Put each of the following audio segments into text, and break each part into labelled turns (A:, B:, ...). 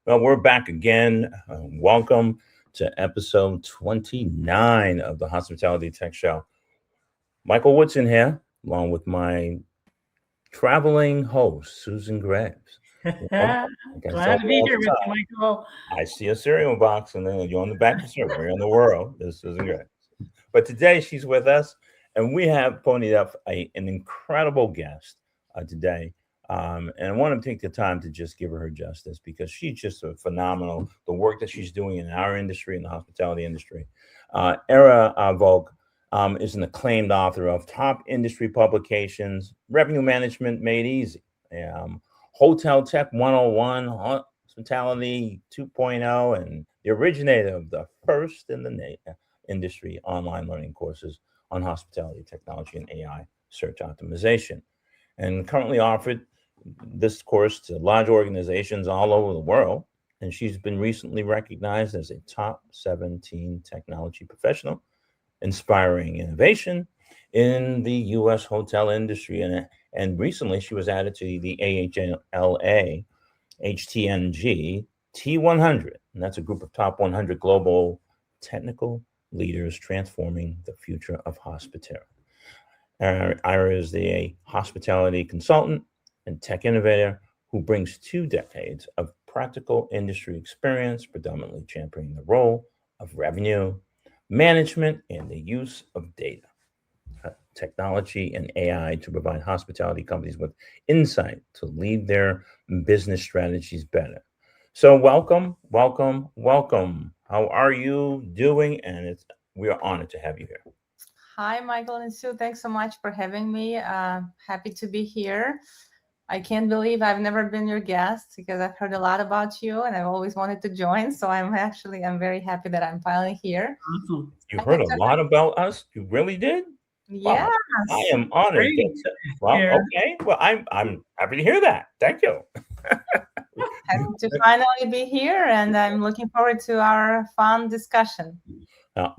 A: Well, we're back again. Welcome to episode 29 of the Hospitality Tech Show. Michael Woodson here, along with my traveling host, Susan Graves. Welcome. Like I tell
B: Glad to
A: you
B: be
A: all
B: here
A: the
B: with
A: time,
B: you, Michael.
A: I see a cereal box and then you're on the back of the cereal. Where in the world is Susan Graves? But today she's with us, and we have ponied up an incredible guest today. And I want to take the time to just give her justice because she's just a phenomenal. The work that she's doing in our industry, in the hospitality industry. Era Vouk is an acclaimed author of top industry publications, Revenue Management Made Easy, um, Hotel Tech 101, Hospitality 2.0, and the originator of the first in the industry online learning courses on hospitality technology and AI search optimization, and currently offered this course to large organizations all over the world. And she's been recently recognized as a top 17 technology professional, inspiring innovation in the U.S. hotel industry. And recently she was added to the AHLA HTNG T100, and that's a group of top 100 global technical leaders transforming the future of hospitality. Ira is the hospitality consultant and tech innovator who brings 2 decades of practical industry experience, predominantly championing the role of revenue management and the use of data, technology, and AI to provide hospitality companies with insight to lead their business strategies better. So, welcome, welcome, welcome. How are you doing? And we are honored to have you here.
C: Hi, Michael and Sue. Thanks so much for having me. Happy to be here. I can't believe I've never been your guest because I've heard a lot about you and I've always wanted to join. So I'm very happy that I'm finally here.
B: Awesome.
A: You
C: I
A: heard
C: think
A: a lot about us. You really did. Wow, I
C: yes.
A: am honored.
B: Great.
A: Well,
B: Here.
A: okay. Well, I'm happy to hear that. Thank you.
C: Happy to finally be here and I'm looking forward to our fun discussion.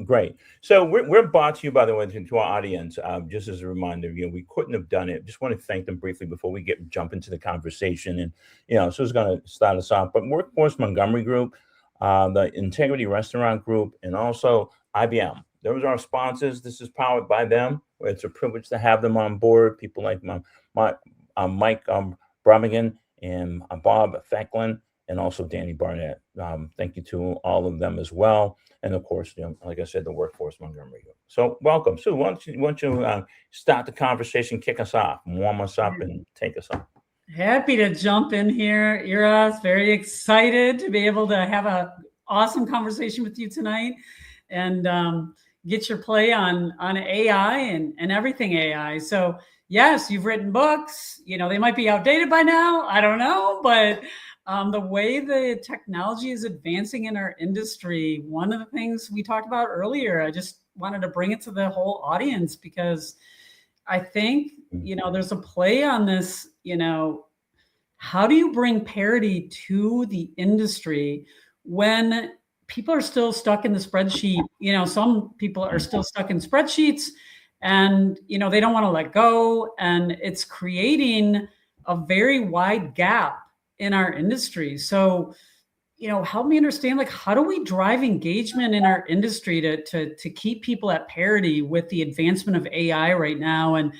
A: Great. So we're brought to you, by the way, to our audience. Just as a reminder, we couldn't have done it. Just want to thank them briefly before we jump into the conversation. And so it's going to start us off. But Workforce Montgomery Group, the Integrity Restaurant Group, and also IBM. Those are our sponsors. This is powered by them. It's a privilege to have them on board. People like Mike Bramigan and Bob Fecklin, and also Danny Barnett. Thank you to all of them as well. And of course, like I said, the Workforce Montgomery Group. So welcome. Sue, why don't you start the conversation, kick us off, warm us up, and take us on.
B: Happy to jump in here, Ira. Very excited to be able to have an awesome conversation with you tonight and get your play on AI and everything AI. So yes, you've written books. They might be outdated by now. I don't know, but the way the technology is advancing in our industry, one of the things we talked about earlier, I just wanted to bring it to the whole audience because I think, there's a play on this, how do you bring parity to the industry when people are still stuck in the spreadsheet? Some people are still stuck in spreadsheets and, they don't want to let go. And it's creating a very wide gap in our industry. So, help me understand, how do we drive engagement in our industry to keep people at parity with the advancement of AI right now and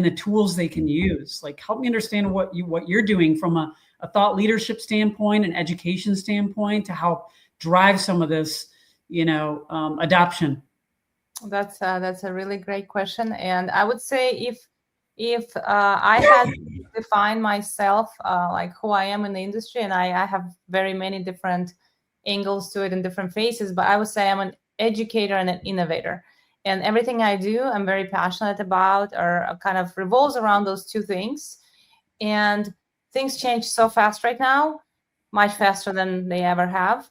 B: the tools they can use? Help me understand what you're doing from a thought leadership standpoint and education standpoint to help drive some of this, adoption.
C: That's a really great question. And I would say if I had to define myself like who I am in the industry, and I have very many different angles to it and different faces, but I would say I'm an educator and an innovator. And everything I do, I'm very passionate about or kind of revolves around those 2 things. And things change so fast right now, much faster than they ever have.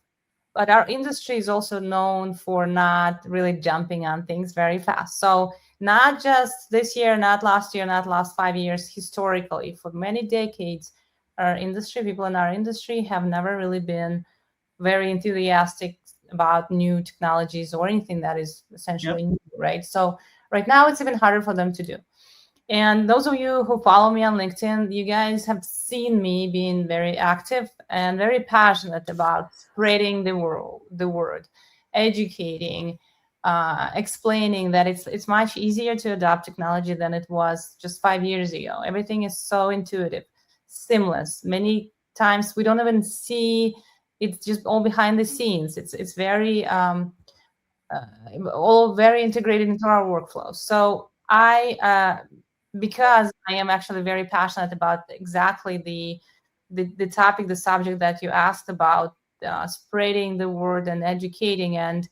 C: But our industry is also known for not really jumping on things very fast. So not just this year, not last year, not last 5 years, historically, for many decades, people in our industry have never really been very enthusiastic about new technologies or anything that is essentially new, right? So right now it's even harder for them to do. And those of you who follow me on LinkedIn, you guys have seen me being very active and very passionate about spreading the word, educating, explaining that it's much easier to adopt technology than it was just 5 years ago. Everything is so intuitive, seamless. Many times we don't even see, it's just all behind the scenes. It's very all very integrated into our workflow. So because I am actually very passionate about exactly the topic, the subject that you asked about, spreading the word and educating and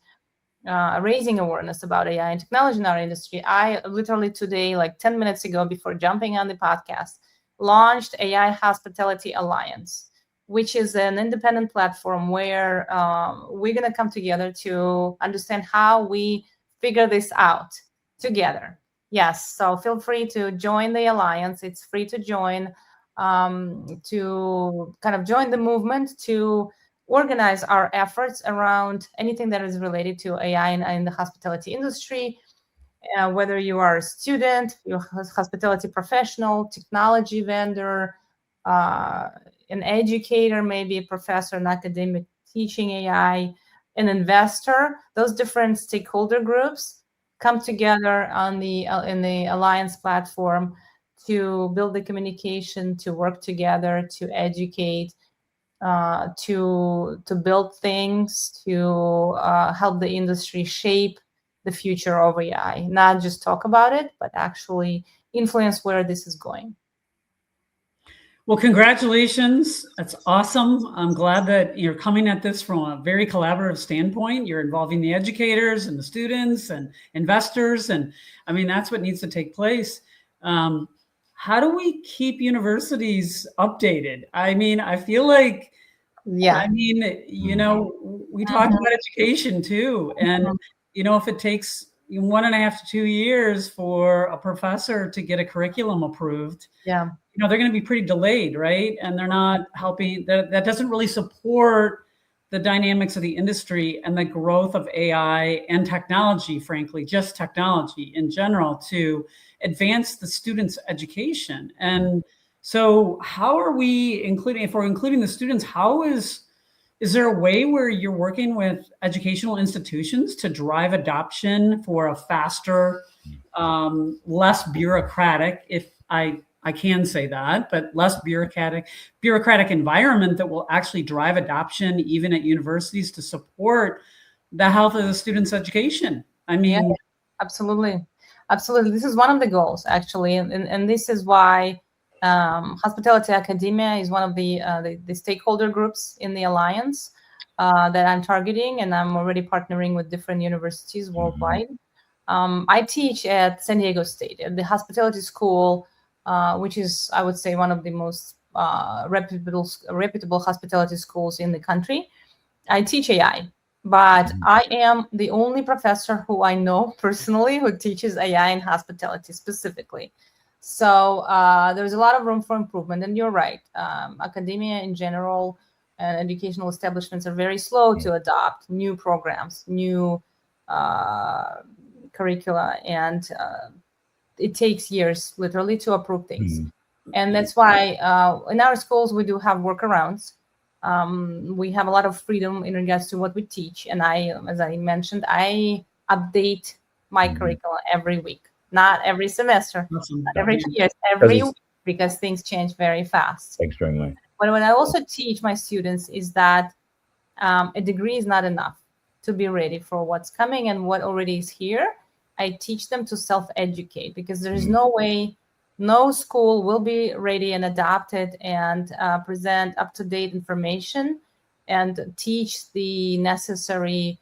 C: raising awareness about AI and technology in our industry. I literally today, like 10 minutes ago, before jumping on the podcast, launched AI Hospitality Alliance, which is an independent platform where we're going to come together to understand how we figure this out together. Yes, so feel free to join the alliance. It's free to join, to kind of join the movement, to organize our efforts around anything that is related to AI in the hospitality industry. Whether you are a student, you're a hospitality professional, technology vendor, an educator, maybe a professor, an academic teaching AI, an investor, those different stakeholder groups come together on the in the Alliance platform to build the communication, to work together, to educate, to build things, to help the industry shape the future of AI. Not just talk about it, but actually influence where this is going.
B: Well, congratulations. That's awesome. I'm glad that you're coming at this from a very collaborative standpoint. You're involving the educators and the students and investors. And I mean, that's what needs to take place. How do we keep universities updated? I mean, I feel like,
C: Yeah.
B: I mean, you know, we talked about education too. And, you know, if it takes 1.5 to 2 years for a professor to get a curriculum approved,
C: Yeah.
B: you know, they're going to be pretty delayed, right? And they're not helping. That doesn't really support the dynamics of the industry and the growth of AI and technology, frankly, just technology in general, to advance the students' education. And so how are we including, if we're including the students, is there a way where you're working with educational institutions to drive adoption for a faster, less bureaucratic, if I can say that, but less bureaucratic environment that will actually drive adoption even at universities to support the health of the students' education? I mean,
C: yeah, absolutely. Absolutely. This is one of the goals, actually. And this is why Hospitality Academia is one of the stakeholder groups in the Alliance that I'm targeting, and I'm already partnering with different universities worldwide. I teach at San Diego State, at the hospitality school, which is, I would say, one of the most reputable hospitality schools in the country. I teach AI, but I am the only professor who I know personally who teaches AI in hospitality specifically. So there's a lot of room for improvement. And you're right. Academia in general and educational establishments are very slow to adopt new programs, new curricula, and it takes years literally to approve things. And that's why in our schools we do have workarounds. We have a lot of freedom in regards to what we teach, and as I mentioned, I update my curricula every week, not every semester, not every 2 years, every week, because things change very fast.
A: Extremely.
C: But what I also teach my students is that a degree is not enough to be ready for what's coming and what already is here. I teach them to self-educate, because there is no way, no school will be ready and adapted and present up-to-date information and teach the necessary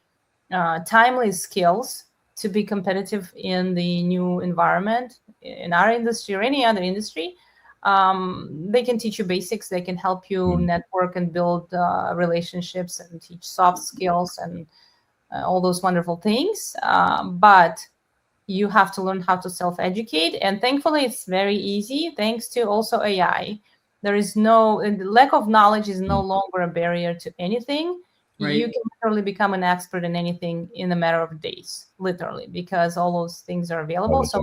C: timely skills to be competitive in the new environment in our industry or any other industry. They can teach you basics. They can help you network and build relationships and teach soft skills and all those wonderful things. But you have to learn how to self-educate. And thankfully, it's very easy thanks to also AI. There is the lack of knowledge is no longer a barrier to anything. Right. You can literally become an expert in anything in a matter of days, literally, because all those things are available. So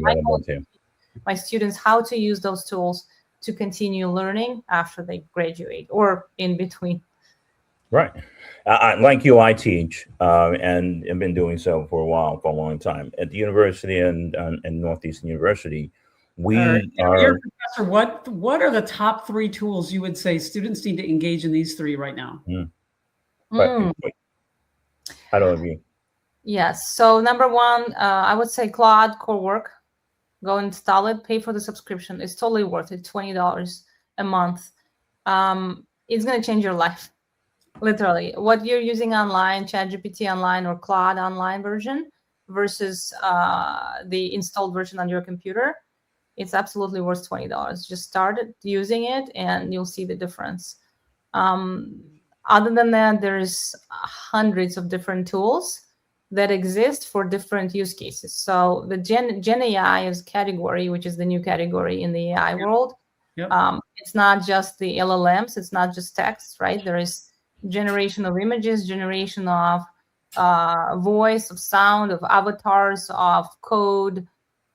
C: my students how to use those tools to continue learning after they graduate or in between.
A: Right. Like you, I teach, and have been doing so for a while, for a long time at the university and Northeastern University. We
B: Your
A: are.
B: professor, what are the top 3 tools you would say students need to engage in these 3 right now?
A: But I don't know if you.
C: Yes. So number 1, I would say Claude Core Work. Go install it, pay for the subscription. It's totally worth it. $20 a month. It's going to change your life. Literally, what you're using online, ChatGPT online or Claude online version versus the installed version on your computer, it's absolutely worth $20. Just start using it and you'll see the difference. Other than that, there's hundreds of different tools that exist for different use cases. So the Gen AI is category, which is the new category in the AI world.
B: Yep.
C: It's not just the LLMs, it's not just text, right? There is generation of images, generation of voice, of sound, of avatars, of code,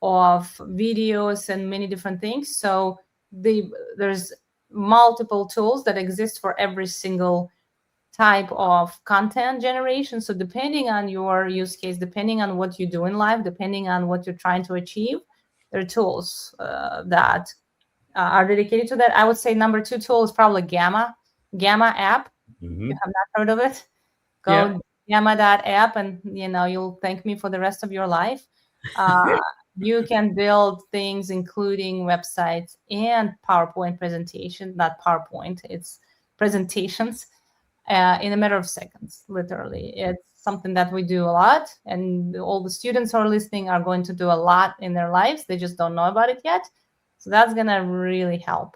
C: of videos, and many different things. So there's multiple tools that exist for every single type of content generation. So depending on your use case, depending on what you do in life, depending on what you're trying to achieve, there are tools that are dedicated to that. I would say number 2 tool is probably Gamma app.
A: Mm-hmm.
C: You have not heard of it? Go Gamma.app and you'll thank me for the rest of your life. You can build things including websites and PowerPoint presentation, not PowerPoint, it's presentations in a matter of seconds, literally. It's something that we do a lot, and all the students who are listening are going to do a lot in their lives. They just don't know about it yet. So that's going to really help.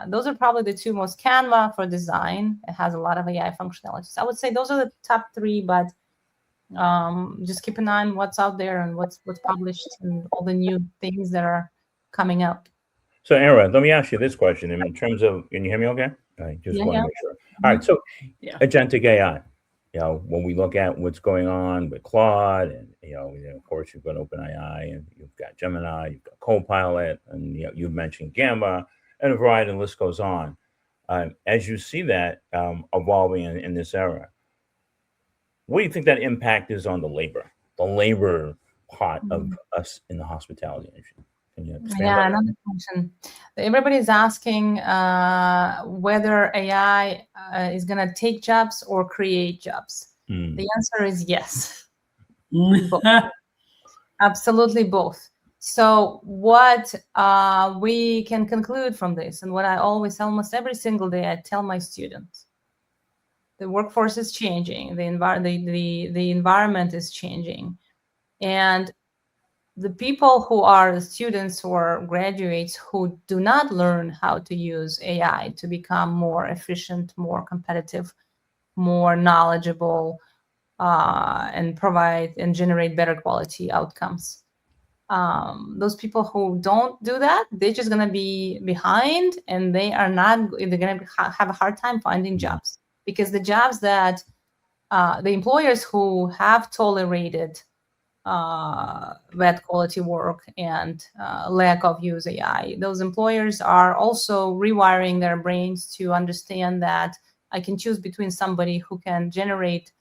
C: Those are probably the 2 most. Canva for design. It has a lot of AI functionalities. I would say those are the top 3, but just keep an eye on what's out there and what's published and all the new things that are coming up.
A: So, Era, let me ask you this question. In terms of, can you hear me okay? I just want to make sure. All right. So, agentic AI, when we look at what's going on with Claude and, of course, you've got OpenAI and you've got Gemini, you've got Copilot, and you've mentioned Gamma, and a variety of list goes on. As you see that evolving in this era, what do you think that impact is on the labor part of us in the hospitality industry? Can you expand on that?
C: Another question. Everybody's asking whether AI is going to take jobs or create jobs. The answer is yes. Both. Absolutely both. So what we can conclude from this, and what I always, almost every single day, I tell my students, the workforce is changing, the environment is changing, and the people who are the students or graduates who do not learn how to use AI to become more efficient, more competitive, more knowledgeable, and provide and generate better quality outcomes. Those people who don't do that, they're just going to be behind, and they're going to have a hard time finding jobs, because the jobs that the employers who have tolerated bad quality work and lack of use AI, those employers are also rewiring their brains to understand that I can choose between somebody who can generate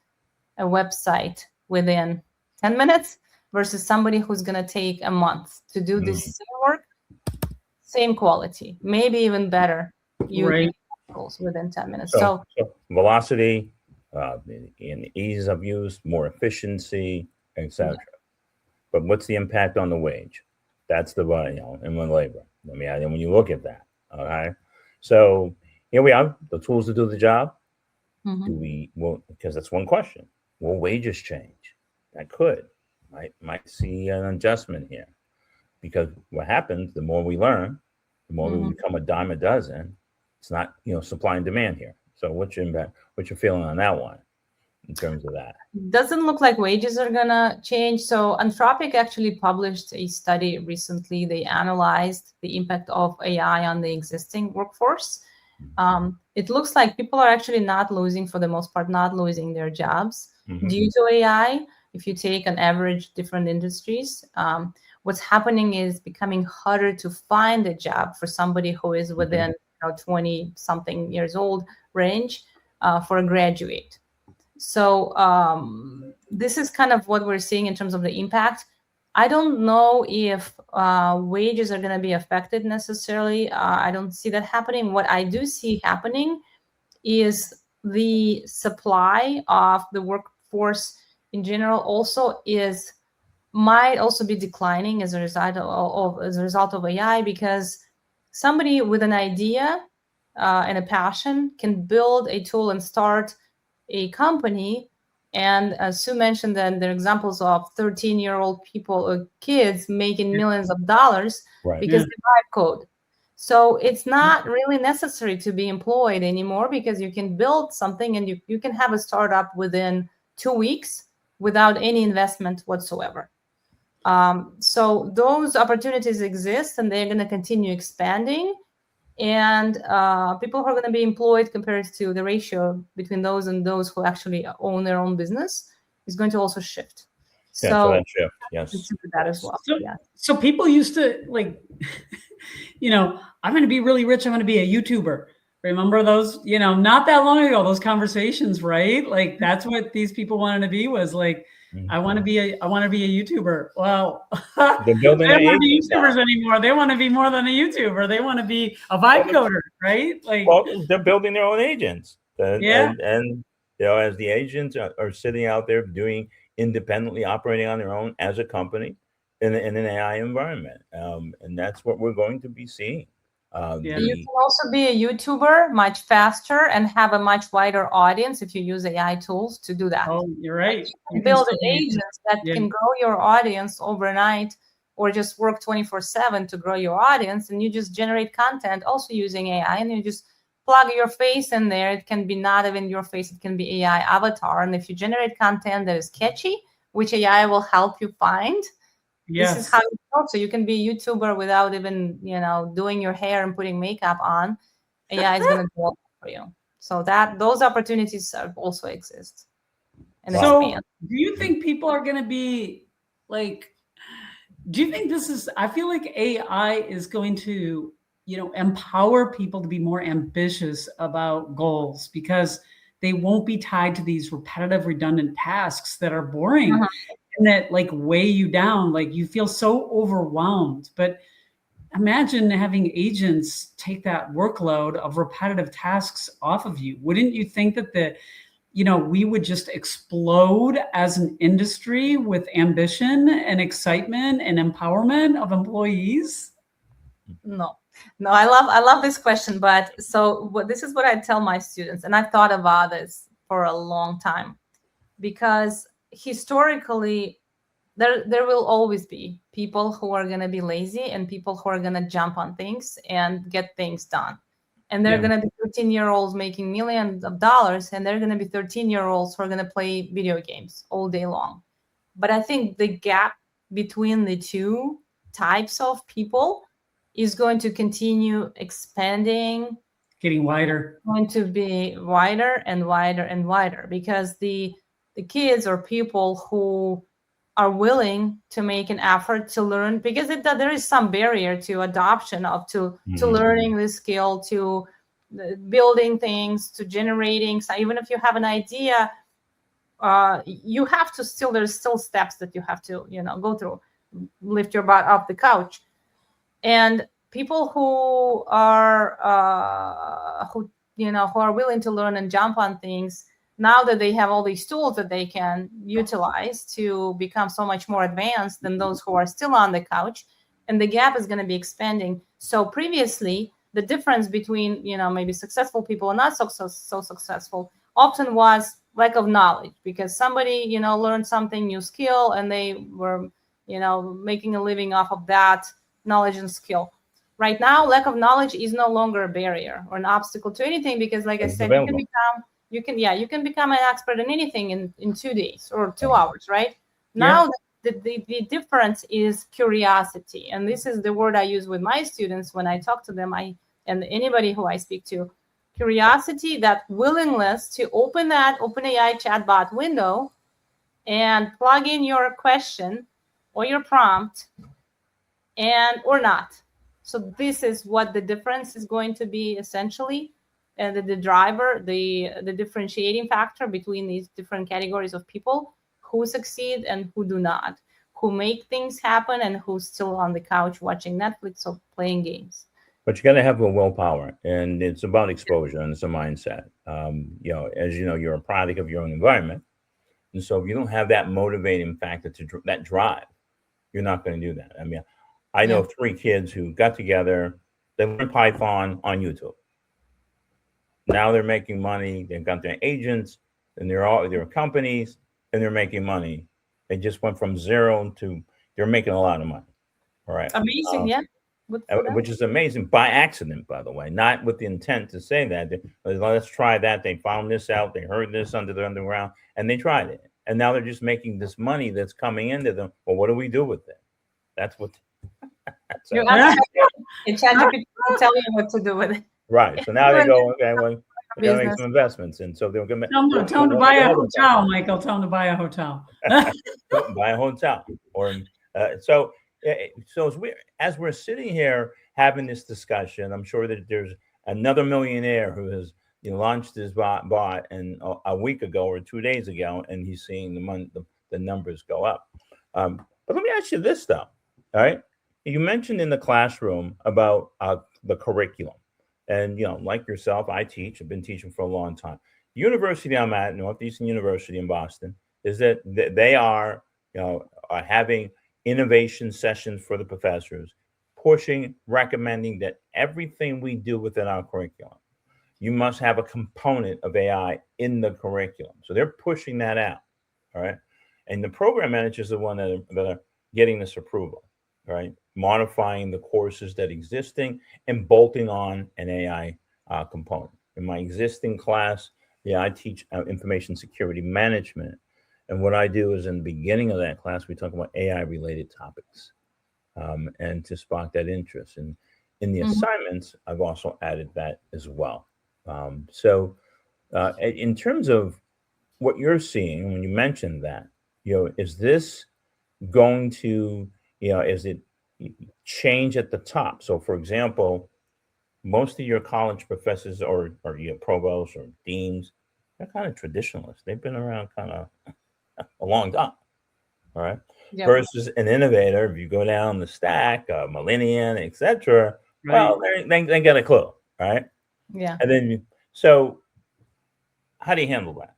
C: a website within 10 minutes versus somebody who's going to take a month to do this same work, same quality, maybe even better, within 10 minutes. So
A: velocity, in ease of use, more efficiency, etc. But what's the impact on the wage? That's the and the labor. I mean, and when you look at that, okay. So here we are, the tools to do the job. Because that's one question. Will wages change? That might see an adjustment here, because what happens, the more we learn, the more we become a dime a dozen. It's not supply and demand here. So what's your feeling on that one in terms of that?
C: Doesn't look like wages are gonna change. So Anthropic actually published a study recently. They analyzed the impact of AI on the existing workforce. It looks like people are actually not losing, for the most part, not losing their jobs due to AI, if you take an average different industries, what's happening is becoming harder to find a job for somebody who is within 20 something years old range for a graduate. So this is kind of what we're seeing in terms of the impact. I don't know if wages are going to be affected necessarily. I don't see that happening. What I do see happening is the supply of the workforce in general might also be declining as a result of AI, because somebody with an idea and a passion can build a tool and start a company. And as Sue mentioned, that there are examples of 13-year-old people or kids making millions of dollars because they write code. So it's not really necessary to be employed anymore, because you can build something and you can have a startup within 2 weeks without any investment whatsoever. So those opportunities exist, and they're going to continue expanding. And people who are going to be employed compared to the ratio between those and those who actually own their own business is going to also shift.
A: So that shift, yes.
C: That as well.
B: So people used to like, I'm going to be really rich. I'm going to be a YouTuber. Remember those, not that long ago, those conversations, right? Like that's what these people wanted to be, was like, I want to be a YouTuber. Well,
A: they're building
B: they don't want to be YouTubers anymore. They want to be more than a YouTuber. They want to be a vibe coder, right? Like,
A: well, they're building their own agents. And as the agents are sitting out there doing independently, operating on their own as a company in an AI environment, and that's what we're going to be seeing.
C: You can also be a YouTuber much faster and have a much wider audience if you use AI tools to do that.
B: Oh, you're right.
C: You can build agents that can grow your audience overnight, or just work 24/7 to grow your audience, and you just generate content also using AI, and you just plug your face in there. It can be not even your face, it can be AI avatar. And if you generate content that is catchy, which AI will help you find, this is how you go. So you can be a YouTuber without even, doing your hair and putting makeup on. AI is going to do it for you. So those opportunities also exist. And
B: so do you think people are going to be like, do you think I feel like AI is going to, empower people to be more ambitious about goals, because they won't be tied to these repetitive, redundant tasks that are boring. And that like weigh you down, like you feel so overwhelmed. But imagine having agents take that workload of repetitive tasks off of you. Wouldn't you think that we would just explode as an industry with ambition and excitement and empowerment of employees?
C: No, I love this question. But this is what I tell my students, and I've thought about this for a long time, because historically, there will always be people who are going to be lazy and people who are going to jump on things and get things done. And they're going to be 13-year-olds making millions of dollars, and they're going to be 13-year-olds who are going to play video games all day long. But I think the gap between the two types of people is going to continue expanding,
B: getting wider.
C: It's going to be wider and wider and wider, because the kids or people who are willing to make an effort to learn, because there is some barrier to adoption to learning this skill, to building things, to generating. So even if you have an idea, you have to there's still steps that you have to go through, lift your butt off the couch. And people who are willing to learn and jump on things, now that they have all these tools that they can utilize to become so much more advanced than those who are still on the couch, and the gap is going to be expanding. So previously, the difference between, maybe successful people and not so successful often was lack of knowledge, because somebody, learned something, new skill, and they were, making a living off of that knowledge and skill. Right now, lack of knowledge is no longer a barrier or an obstacle to anything, because like I said, you can become an expert in anything in 2 days or 2 hours, right? Now, the difference is curiosity. And this is the word I use with my students when I talk to them, and anybody who I speak to. Curiosity, that willingness to open that OpenAI chatbot window and plug in your question or your prompt or not. So this is what the difference is going to be essentially, the driver, the differentiating factor between these different categories of people who succeed and who do not, who make things happen and who's still on the couch watching Netflix or playing games.
A: But you got to have a willpower, and it's about exposure, and it's a mindset. As you know, you're a product of your own environment, and so if you don't have that motivating factor that drive, you're not going to do that. I mean, I know 3 kids who got together, they learned Python on YouTube. Now they're making money. They've got their agents, and they're companies, and they're making money. They just went from zero to they're making a lot of money. All right,
C: amazing, yeah.
A: Which is amazing by accident, by the way, not with the intent to say that. Let's try that. They found this out. They heard this under the underground, and they tried it. And now they're just making this money that's coming into them. Well, what do we do with it? That's what.
C: You ask ChatGPT will tell you what to do with it.
A: Right. So now they go, okay, well, we got to make some investments, and so they're going
B: to tell them to buy a hotel, Michael. Tell them to buy a hotel.
A: Buy a hotel, or so. So as we're sitting here having this discussion, I'm sure that there's another millionaire who has launched his bot and a week ago or 2 days ago, and he's seeing the numbers go up. But let me ask you this though. All right, you mentioned in the classroom about the curriculum, and like yourself, I teach. I've been teaching for a long time. The university I'm at, Northeastern University in Boston, is that they are having innovation sessions for the professors, recommending that everything we do within our curriculum, you must have a component of AI in the curriculum. So they're pushing that out. All right. And the program managers are the one that are getting this approval, right? Modifying the courses that existing and bolting on an AI component. In my existing class, I teach information security management. And what I do is in the beginning of that class, we talk about AI-related topics, and to spark that interest. And in the assignments, I've also added that as well. So in terms of what you're seeing, when you mentioned that, is this going to, is it change at the top? So, for example, most of your college professors or your provosts or deans, they're kind of traditionalists. They've been around kind of a long time, all right. Yep. Versus an innovator, if you go down the stack, millennial, etc. Right. Well, they got a clue, right?
C: Yeah.
A: And then, so how do you handle that?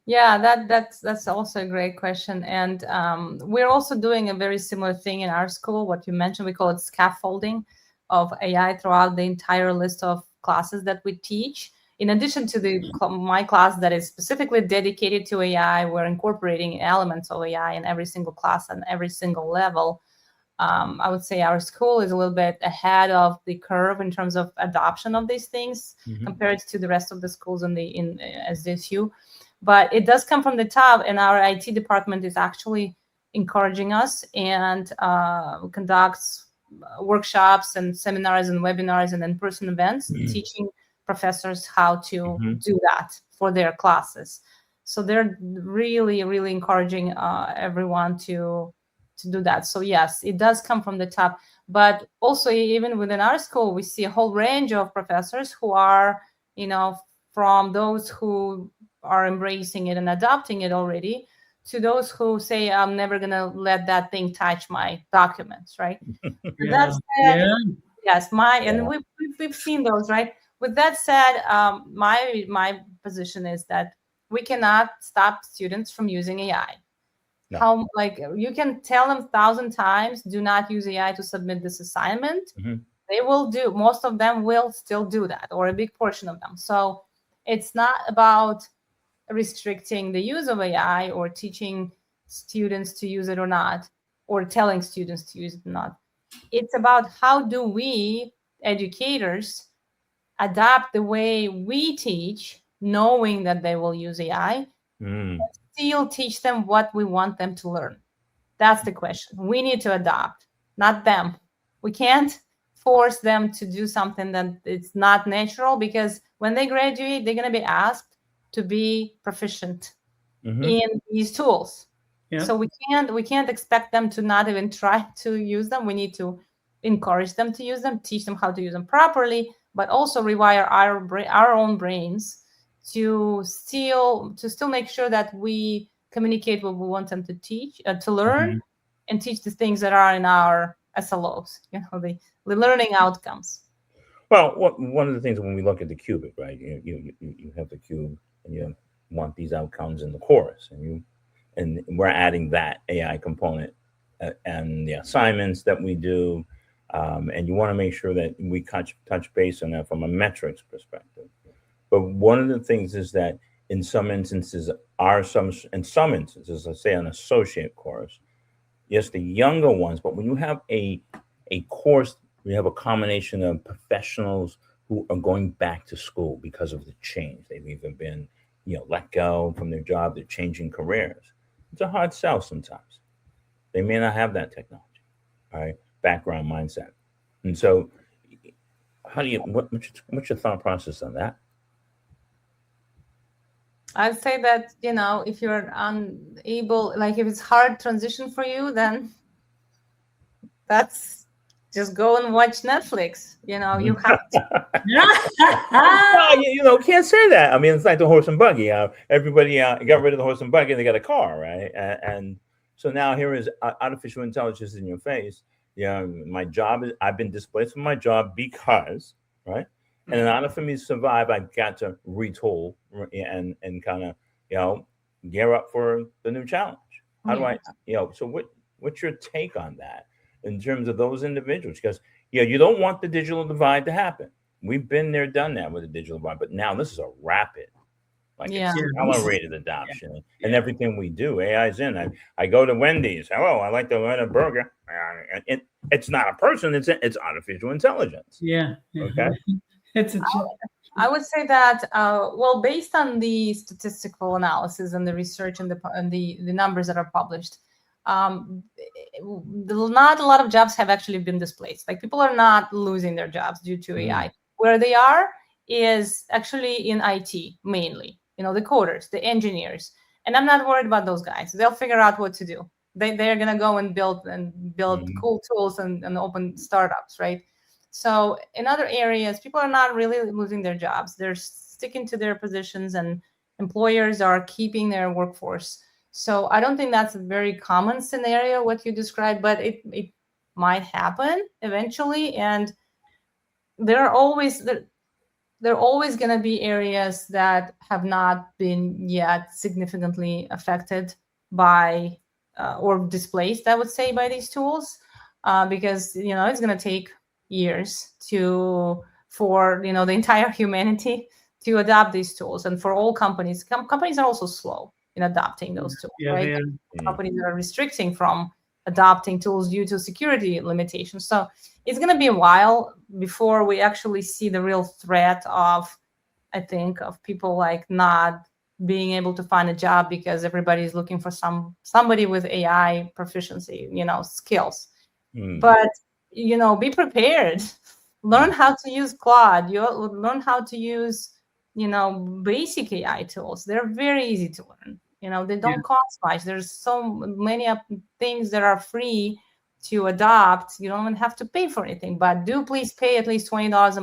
C: Yeah, that's also a great question, and we're also doing a very similar thing in our school. What you mentioned, we call it scaffolding of AI throughout the entire list of classes that we teach. In addition to my class that is specifically dedicated to AI, we're incorporating elements of AI in every single class and every single level. I would say our school is a little bit ahead of the curve in terms of adoption of these things compared to the rest of the schools in SDSU. But it does come from the top, and our IT department is actually encouraging us and conducts workshops and seminars and webinars and in-person events teaching professors how to do that for their classes. So they're really, really encouraging everyone to do that. So yes, it does come from the top. But also, even within our school, we see a whole range of professors who are, from those who are embracing it and adopting it already, to those who say, I'm never going to let that thing touch my documents, right? Yes, and we've seen those, right? With that said, my position is that we cannot stop students from using AI. No. You can tell them 1,000 times, do not use AI to submit this assignment. They will do. Most of them will still do that, or a big portion of them. So it's not about restricting the use of AI or teaching students to use it or not, or telling students to use it or not. It's about how do we, educators, adapt the way we teach, knowing that they will use AI, still teach them what we want them to learn. That's the question. We need to adapt, not them. We can't force them to do something that it's not natural, because when they graduate, they're going to be asked to be proficient in these tools.
B: Yeah.
C: So we can't expect them to not even try to use them. We need to encourage them to use them, teach them how to use them properly, but also rewire our own brains to still make sure that we communicate what we want them to teach, to learn, and teach the things that are in our SLOs, the learning outcomes.
A: Well, one of the things when we look at the cubic, right? You have the cube, and you want these outcomes in the chorus, and we're adding that AI component and the assignments that we do, and you want to make sure that we touch base on that from a metrics perspective. But one of the things is that in some instances, let's say an associate course, yes, the younger ones, but when you have a course, we have a combination of professionals who are going back to school because of the change. They've even been, let go from their job. They're changing careers. It's a hard sell sometimes. They may not have that technology, all right, background mindset. And so what's your thought process on that?
C: I'd say that, if you're unable, like if it's hard transition for you, then that's just go and watch Netflix. You have to.
A: Well, can't say that. I mean, it's like the horse and buggy. Everybody got rid of the horse and buggy and they got a car, right? And so now here is artificial intelligence in your face. My job I've been displaced from my job because, right? And in order for me to survive, I've got to retool and kind of, gear up for the new challenge. How do I, so what's your take on that in terms of those individuals? Because, you don't want the digital divide to happen. We've been there, done that with the digital divide, but now this is a rapid, accelerated adoption. And everything we do, AI's in. I go to Wendy's. Hello, I like to learn a burger. It's not a person, it's artificial intelligence.
B: Yeah.
A: Okay.
B: It's a
C: I would say that, based on the statistical analysis and the research and the numbers that are published, not a lot of jobs have actually been displaced. Like people are not losing their jobs due to AI. Where they are is actually in IT mainly, the coders, the engineers. And I'm not worried about those guys. They'll figure out what to do. They're going to go and build cool tools and open startups, right? So in other areas, people are not really losing their jobs. They're sticking to their positions and employers are keeping their workforce. So I don't think that's a very common scenario, what you described, but it might happen eventually. And there are always going to be areas that have not been yet significantly affected by or displaced, I would say, by these tools, because, it's going to take years for the entire humanity to adopt these tools, and for all companies are also slow in adopting those tools, right? Companies that are restricting from adopting tools due to security limitations. So it's going to be a while before we actually see the real threat of people like not being able to find a job because everybody is looking for somebody with AI proficiency, skills. But be prepared. Learn how to use Claude. Learn how to use, basic AI tools. They're very easy to learn. They don't cost much. There's so many things that are free to adopt. You don't even have to pay for anything. But do please pay at least $20 a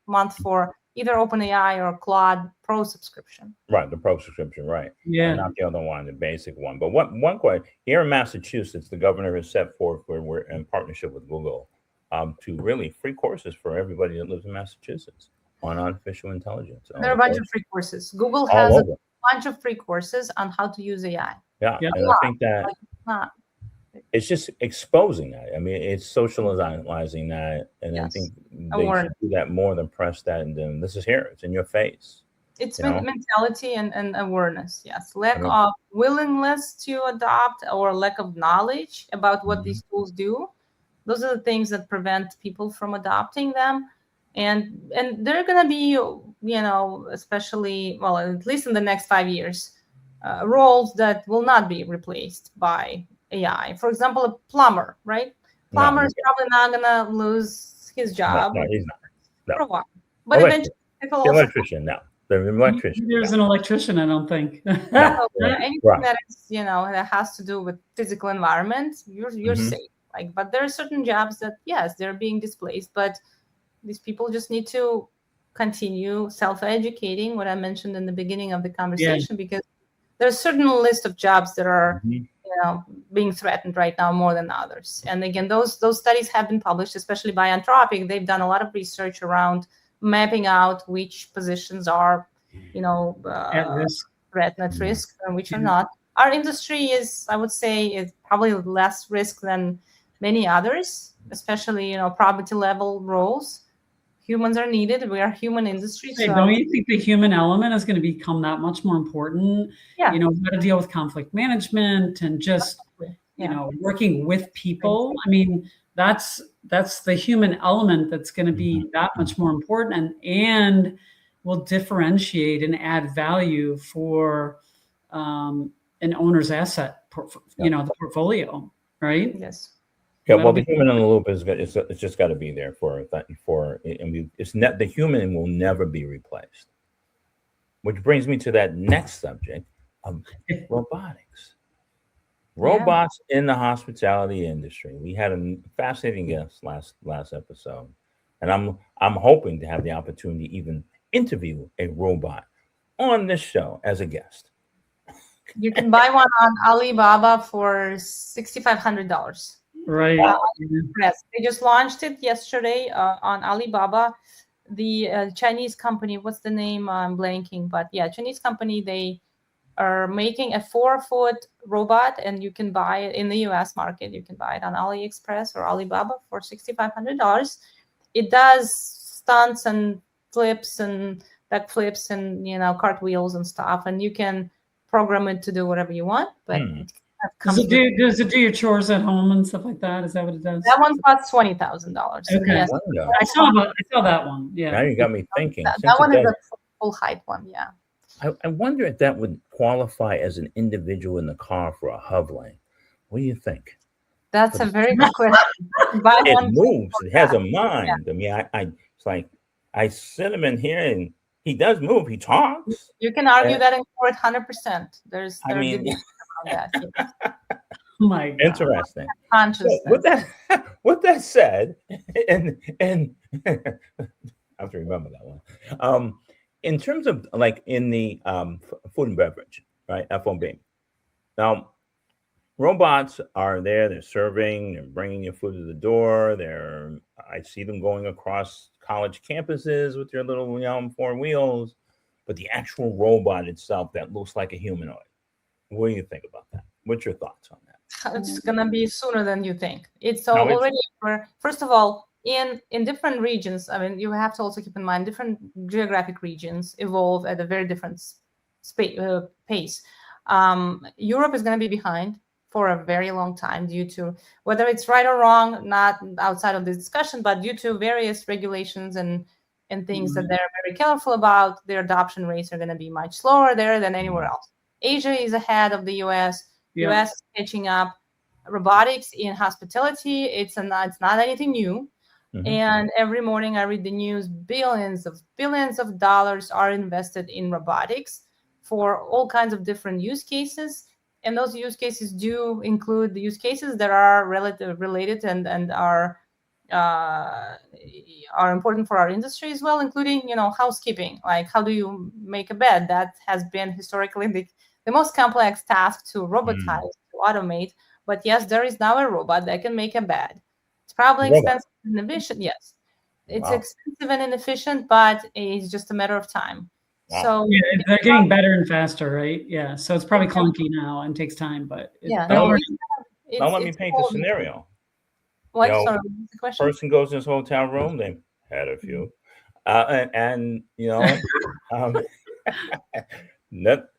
C: month for either OpenAI or Claude Pro subscription.
A: Right, the Pro subscription, right.
B: Yeah.
A: And not the other one, the basic one. But one question, here in Massachusetts, the governor has set forth where we're in partnership with Google to really free courses for everybody that lives in Massachusetts on artificial intelligence.
C: There are a bunch of free courses. Google has a bunch of free courses on how to use AI.
A: Yeah. And I think that it's just exposing that. I mean, it's socializing that. And I think they should do that more than press that. And then this is here. It's in your face.
C: It's mentality and awareness. Yes. Lack of willingness to adopt or lack of knowledge about what these tools do. Those are the things that prevent people from adopting them. And they're going to be, especially, at least in the next 5 years, roles that will not be replaced by AI. For example, a plumber, right? Plumber is probably not going to lose his job.
A: No, he's not. No.
C: For a while. But eventually,
A: the electrician, no. The electrician.
B: There's an electrician, I don't think.
A: No,
C: So
A: right,
C: anything
A: right.
C: that is, that has to do with physical environment, you're
A: Mhm.
C: safe. Like, but there are certain jobs that, yes, they're being displaced, but these people just need to continue self-educating, what I mentioned in the beginning of the conversation, because there's a certain list of jobs that are
A: Mhm.
C: being threatened right now more than others. And again, those studies have been published, especially by Anthropic. They've done a lot of research around mapping out which positions are,
B: At risk.
C: threatened at
A: Yeah.
C: risk and which are
B: Yeah.
C: not. Our industry is, I would say, is probably less risk than many others, especially property level roles. Humans are needed. We are human industry.
B: Hey,
C: So
B: don't you think the human element is going to become that much more important?
C: Yeah.
B: How to deal with conflict management and just,
C: Yeah.
B: working with people. I mean, that's the human element that's going to be that much more important and will differentiate and add value for an owner's asset, the portfolio, right?
C: Yes.
A: Yeah,
B: That'll
A: well, the
B: be-
A: human in the loop is good. It's just got to be there for that. It's not the human will never be replaced. Which brings me to that next subject of robotics. Robots in the hospitality industry. We had a fascinating guest last episode, and I'm hoping to have the opportunity to even interview a robot on this show as a guest.
C: You can buy one on Alibaba for $6,500.
B: Right.
C: Yes, they just launched it yesterday on Alibaba. The Chinese company, what's the name? I'm blanking, but yeah, Chinese company. They are making a 4-foot robot, and you can buy it in the U.S. market. You can buy it on AliExpress or Alibaba for $6,500. It does stunts and flips and back flips and cartwheels and stuff, and you can program it to do whatever you want. But it
B: Does it do your chores at home and stuff like that? Is that what it does?
C: that one costs $20,000.
B: Okay.
C: Yes.
B: I saw that one. Yeah.
A: Now you got me thinking.
C: That one is a full height one. Yeah.
A: I wonder if that would qualify as an individual in the car for a hovline. What do you think?
C: That's a very good question.
A: It moves. It has a mind. I mean, it's like I sit him in here, and he does move. He talks.
C: You can argue that in court 100%. There's
A: I mean,
C: that.
B: Oh my God.
A: Interesting.
C: Consciousness.
A: So with that said, and I have to remember that one. In terms of like in the food and beverage, right? FOB. Now, robots are there. They're serving. They're bringing your food to the door. I see them going across college campuses with their little 4 wheels. But the actual robot itself that looks like a humanoid. What do you think about that? What's your thoughts on that?
C: It's gonna be sooner than you think. It's already first of all, in different regions. I mean, you have to also keep in mind different geographic regions evolve at a very different pace. Europe is going to be behind for a very long time due to whether it's right or wrong, not outside of this discussion, but due to various regulations and things that they're very careful about. Their adoption rates are going to be much slower there than anywhere else. Asia is ahead of the US. US is catching up. Robotics in hospitality, it's not anything new. And every morning I read the news, billions of dollars are invested in robotics for all kinds of different use cases. And those use cases do include the use cases that are related and are important for our industry as well, including housekeeping. Like, how do you make a bed? That has been historically the most complex task to robotize, to automate. But yes, there is now a robot that can make a bed. It's probably expensive and inefficient. Yes, it's expensive and inefficient, but it's just a matter of time.
A: Wow.
C: So
B: they're getting better and faster, right? Yeah. So it's probably clunky now and takes time, but
A: now let me paint the scenario.
C: What? Sorry, what's the question?
A: Person goes in his hotel room. They had a few, and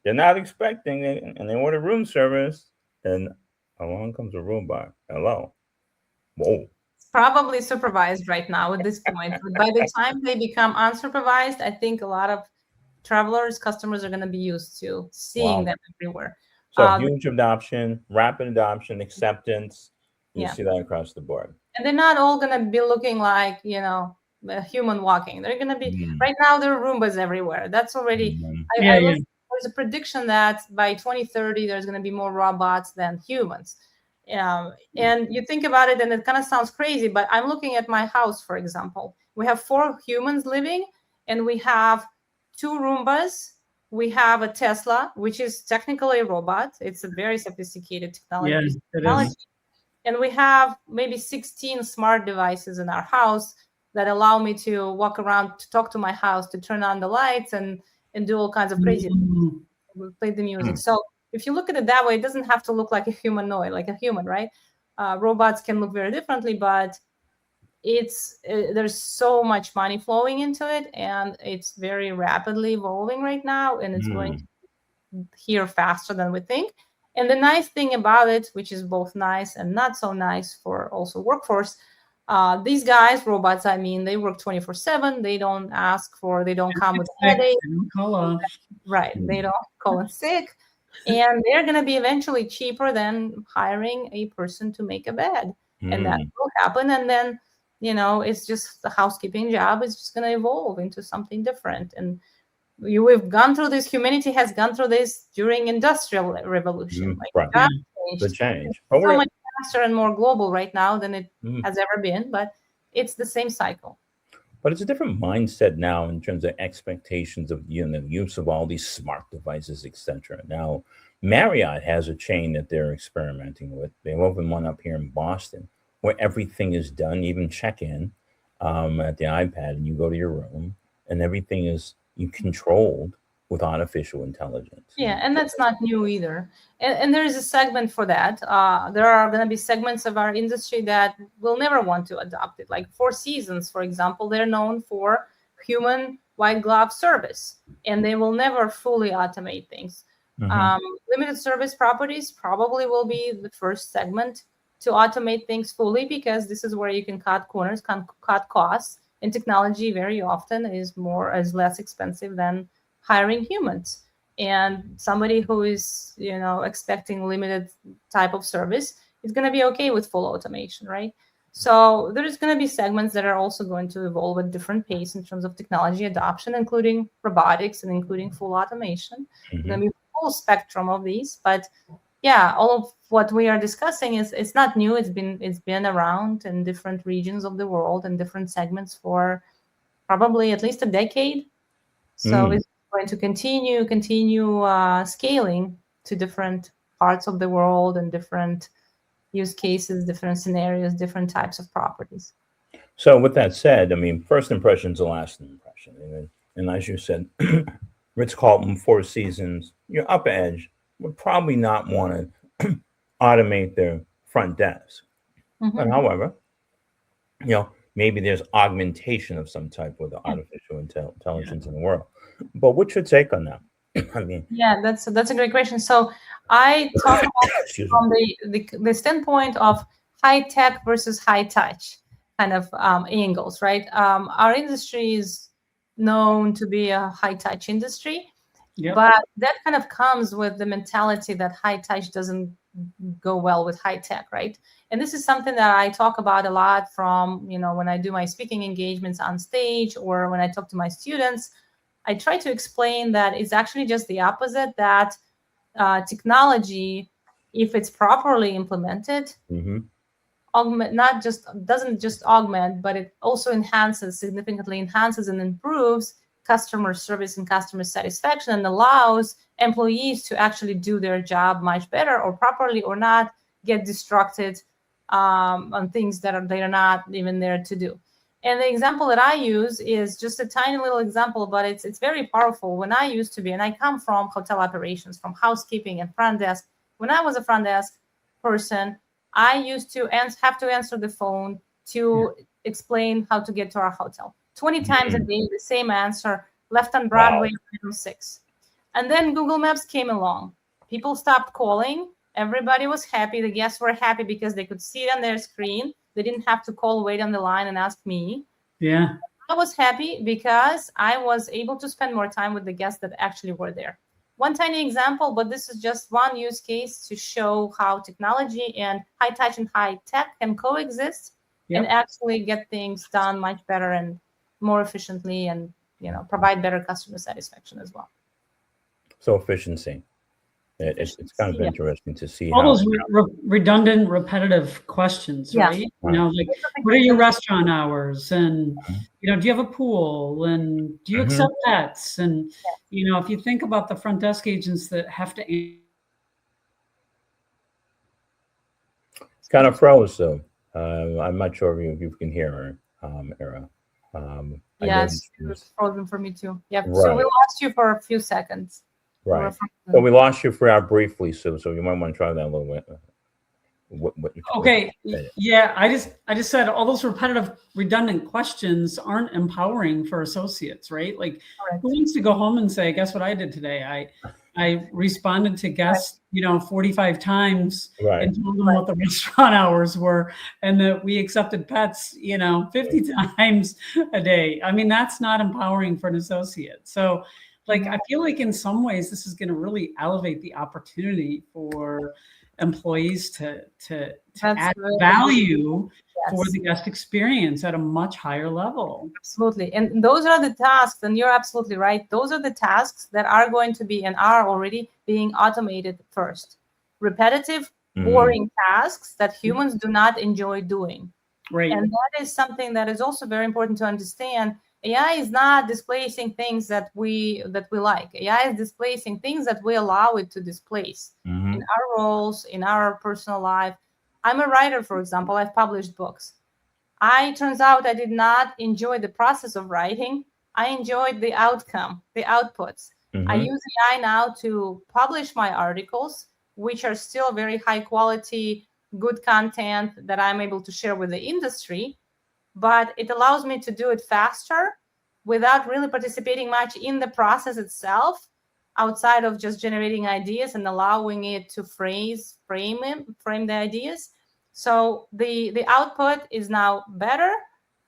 A: they're not expecting it, and they order room service, and along comes a robot. Hello. Whoa.
C: It's probably supervised right now at this point. But by the time they become unsupervised, I think a lot of customers are going to be used to seeing them everywhere.
A: So huge adoption, rapid adoption, acceptance. You see that across the board.
C: And they're not all going to be looking like, human walking. They're going to be
A: Mm.
C: right now. There are Roombas everywhere. That's already.
A: Mm.
B: Yeah, yeah.
C: There's a prediction that by 2030 there's going to be more robots than humans. And you think about it, and it kind of sounds crazy. But I'm looking at my house, for example. We have 4 humans living, and we have 2 Roombas. We have a Tesla, which is technically a robot. It's a very sophisticated technology.
B: Yeah, it is.
C: And we have maybe 16 smart devices in our house that allow me to walk around, to talk to my house, to turn on the lights and do all kinds of crazy
B: Mhm.
C: things, play the music. So if you look at it that way, it doesn't have to look like a humanoid, like a human, right? Robots can look very differently, but there's so much money flowing into it, and it's very rapidly evolving right now, and it's going to here faster than we think. And the nice thing about it, which is both nice and not so nice for also workforce, these guys, robots, I mean, they work 24/7. They don't come with headaches.
B: They don't call off.
C: Right. They don't call in sick. And they're going to be eventually cheaper than hiring a person to make a bed. And that will happen. And then, it's just the housekeeping job is just going to evolve into something different. And we've gone through this. Humanity has gone through this during industrial revolution.
A: Right. The change.
C: It's so much faster and more global right now than it has ever been, but it's the same cycle.
A: But it's a different mindset now in terms of expectations of the use of all these smart devices, etc. Now, Marriott has a chain that they're experimenting with. They've opened one up here in Boston where everything is done, even check-in at the iPad, and you go to your room, and everything is controlled with artificial intelligence.
C: Yeah, and that's not new either. And there is a segment for that. There are going to be segments of our industry that will never want to adopt it. Like Four Seasons, for example, they're known for human white glove service, and they will never fully automate things. Limited service properties probably will be the first segment to automate things fully, because this is where you can cut corners, cut costs, and technology very often is less expensive than hiring humans. And somebody who is, expecting limited type of service is going to be okay with full automation, right? So there's going to be segments that are also going to evolve at different pace in terms of technology adoption, including robotics and including full automation. There's going to be a full spectrum of these, but yeah, all of what we are discussing it's not new. It's been around in different regions of the world and different segments for probably at least a decade. So it's going to continue scaling to different parts of the world and different use cases, different scenarios, different types of properties.
A: So with that said, I mean, first impression is the last impression. And as you said, Ritz-Carlton, Four Seasons, your upper edge would probably not want to automate their front desk. But however, maybe there's augmentation of some type with the artificial intelligence in the world. But what's your take on that? I mean,
C: yeah, that's a great question. So I talk about from the standpoint of high tech versus high touch kind of angles, right? Our industry is known to be a high touch industry, but that kind of comes with the mentality that high touch doesn't go well with high tech, right? And this is something that I talk about a lot from, when I do my speaking engagements on stage or when I talk to my students. I try to explain that it's actually just the opposite, that technology, if it's properly implemented, doesn't just augment, but it also significantly enhances and improves customer service and customer satisfaction, and allows employees to actually do their job much better or properly, or not get distracted on things that they are not even there to do. And the example that I use is just a tiny little example, but it's very powerful. When I used to be, and I come from hotel operations, from housekeeping and front desk. When I was a front desk person, I used to have to answer the phone to explain how to get to our hotel. 20 times a day, the same answer, left on Broadway, 6. And then Google Maps came along. People stopped calling. Everybody was happy. The guests were happy because they could see it on their screen. They didn't have to call, wait on the line, and ask me.
B: Yeah.
C: I was happy because I was able to spend more time with the guests that actually were there. One tiny example, but this is just one use case to show how technology and high touch and high tech can coexist and actually get things done much better and more efficiently and, provide better customer satisfaction as well.
A: So efficiency. It's kind of
C: Yeah.
A: interesting to see
B: All
A: how.
B: those redundant, repetitive questions,
C: Yeah.
B: right? Like, what are your restaurant hours? And, do you have a pool? And do you accept pets? And, if you think about the front desk agents that have to.
A: Kind of froze, so I'm not sure if you can hear her, Era.
C: Yes, it was frozen for me too. Yep.
A: Right.
C: So we lost you for a few seconds.
A: Right. So we lost you for briefly, so you might want to try that a little bit.
B: Okay. Yeah, I just said all those repetitive, redundant questions aren't empowering for associates, right? Like, who wants to go home and say, guess what I did today? I responded to guests, 45 times and told them what the restaurant hours were, and that we accepted pets, 50 times a day. I mean, that's not empowering for an associate. So, like, I feel like in some ways this is going to really elevate the opportunity for employees to add value for the guest experience at a much higher level.
C: Absolutely. And those are the tasks, and you're absolutely right. Those are the tasks that are going to be and are already being automated first. Repetitive, boring tasks that humans do not enjoy doing.
B: Right.
C: And that is something that is also very important to understand. AI is not displacing things that we like. AI is displacing things that we allow it to displace in our roles, in our personal life. I'm a writer, for example. I've published books. Turns out I did not enjoy the process of writing. I enjoyed the outcome, the outputs. I use AI now to publish my articles, which are still very high quality, good content that I'm able to share with the industry. But it allows me to do it faster without really participating much in the process itself, outside of just generating ideas and allowing it to frame the ideas. So the output is now better,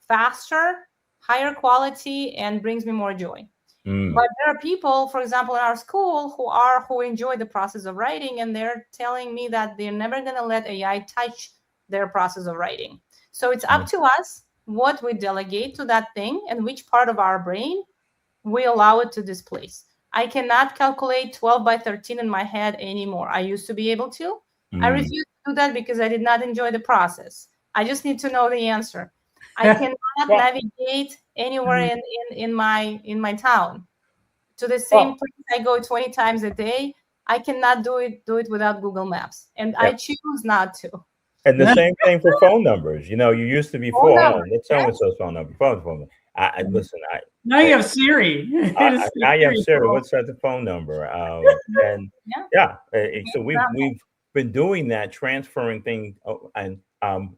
C: faster, higher quality, and brings me more joy. But there are people, for example, in our school who enjoy the process of writing, and they're telling me that they're never going to let AI touch their process of writing. So it's up to us what we delegate to that thing and which part of our brain we allow it to displace. I cannot calculate 12 by 13 in my head anymore. I used to be able to. I refuse to do that because I did not enjoy the process. I just need to know the answer. I cannot navigate anywhere in my town to the same place I go 20 times a day. I cannot do it without Google Maps, and I choose not to.
A: And the same thing for phone numbers. You used to be it's so-and-so's phone number. Phone number. Listen.
B: Now you have Siri.
A: Now you have Siri. What's the phone number? And so we've been doing that, transferring things and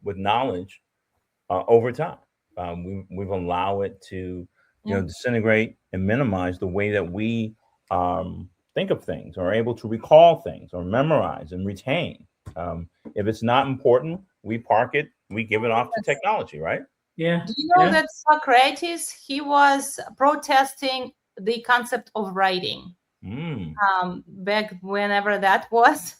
A: with knowledge over time. We've allowed it to disintegrate and minimize the way that we think of things, or are able to recall things, or memorize and retain. If it's not important, we park it, we give it off to technology, right?
B: Yeah.
C: Do you know that Socrates, he was protesting the concept of writing back whenever that was.